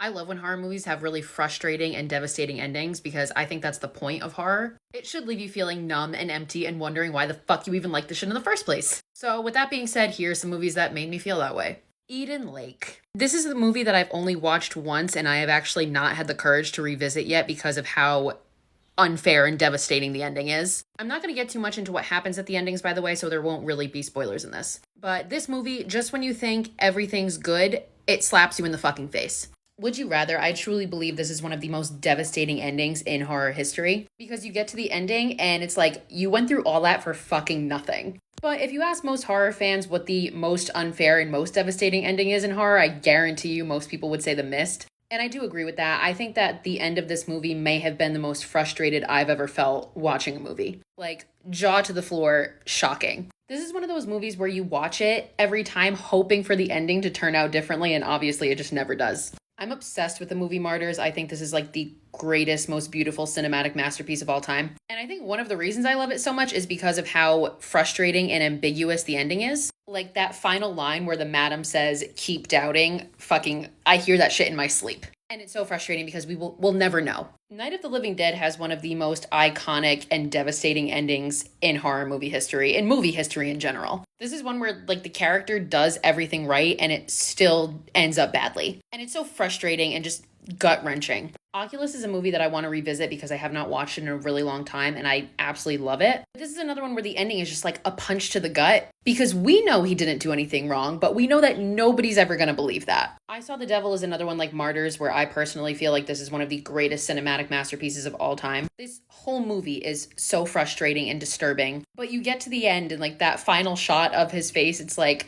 I love when horror movies have really frustrating and devastating endings because I think that's the point of horror. It should leave you feeling numb and empty and wondering why the fuck you even like the shit in the first place. So, with that being said, here's some movies that made me feel that way. Eden Lake. This is the movie that I've only watched once and I have actually not had the courage to revisit yet because of how unfair and devastating the ending is. I'm not going to get too much into what happens at the endings, by the way, so there won't really be spoilers in this. But this movie, just when you think everything's good, it slaps you in the fucking face. Would you rather? I truly believe this is one of the most devastating endings in horror history because you get to the ending and it's like you went through all that for fucking nothing. But if you ask most horror fans what the most unfair and most devastating ending is in horror, I guarantee you most people would say The Mist. And I do agree with that. I think that the end of this movie may have been the most frustrated I've ever felt watching a movie. Like, jaw to the floor, shocking. This is one of those movies where you watch it every time hoping for the ending to turn out differently, and obviously it just never does. I'm obsessed with the movie Martyrs. I think this is like the greatest, most beautiful cinematic masterpiece of all time. And I think one of the reasons I love it so much is because of how frustrating and ambiguous the ending is. Like that final line where the madam says, keep doubting, fucking, I hear that shit in my sleep. And it's so frustrating because we'll never know. Night of the Living Dead has one of the most iconic and devastating endings in horror movie history, and movie history in general. This is one where like the character does everything right and it still ends up badly. And it's so frustrating and just gut-wrenching. Oculus is a movie that I want to revisit because I have not watched it in a really long time and I absolutely love it. This is another one where the ending is just like a punch to the gut because we know he didn't do anything wrong, but we know that nobody's ever going to believe that. I Saw the Devil is another one like Martyrs where I personally feel like this is one of the greatest cinematic masterpieces of all time. This whole movie is so frustrating and disturbing, but you get to the end and like that final shot of his face, it's like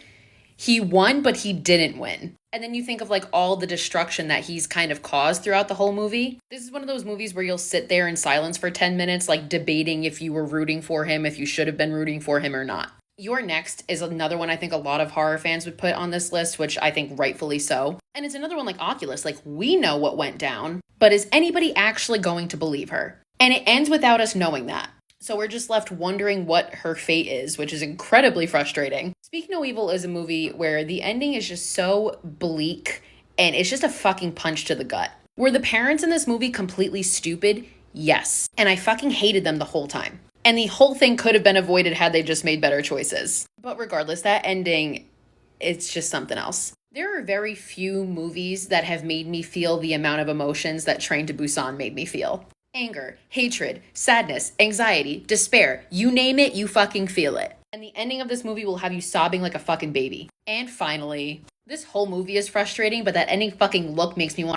he won, but he didn't win. And then you think of like all the destruction that he's kind of caused throughout the whole movie. This is one of those movies where you'll sit there in silence for 10 minutes, like debating if you were rooting for him, if you should have been rooting for him or not. You're Next is another one I think a lot of horror fans would put on this list, which I think rightfully so. And it's another one like Oculus, like we know what went down, but is anybody actually going to believe her? And it ends without us knowing that. So we're just left wondering what her fate is, which is incredibly frustrating. Speak No Evil is a movie where the ending is just so bleak and it's just a fucking punch to the gut. Were the parents in this movie completely stupid? Yes. And I fucking hated them the whole time. And the whole thing could have been avoided had they just made better choices. But regardless, that ending, it's just something else. There are very few movies that have made me feel the amount of emotions that Train to Busan made me feel. Anger, hatred, sadness, anxiety, despair, you name it, you fucking feel it. And the ending of this movie will have you sobbing like a fucking baby. And finally, this whole movie is frustrating, but that ending fucking look makes me want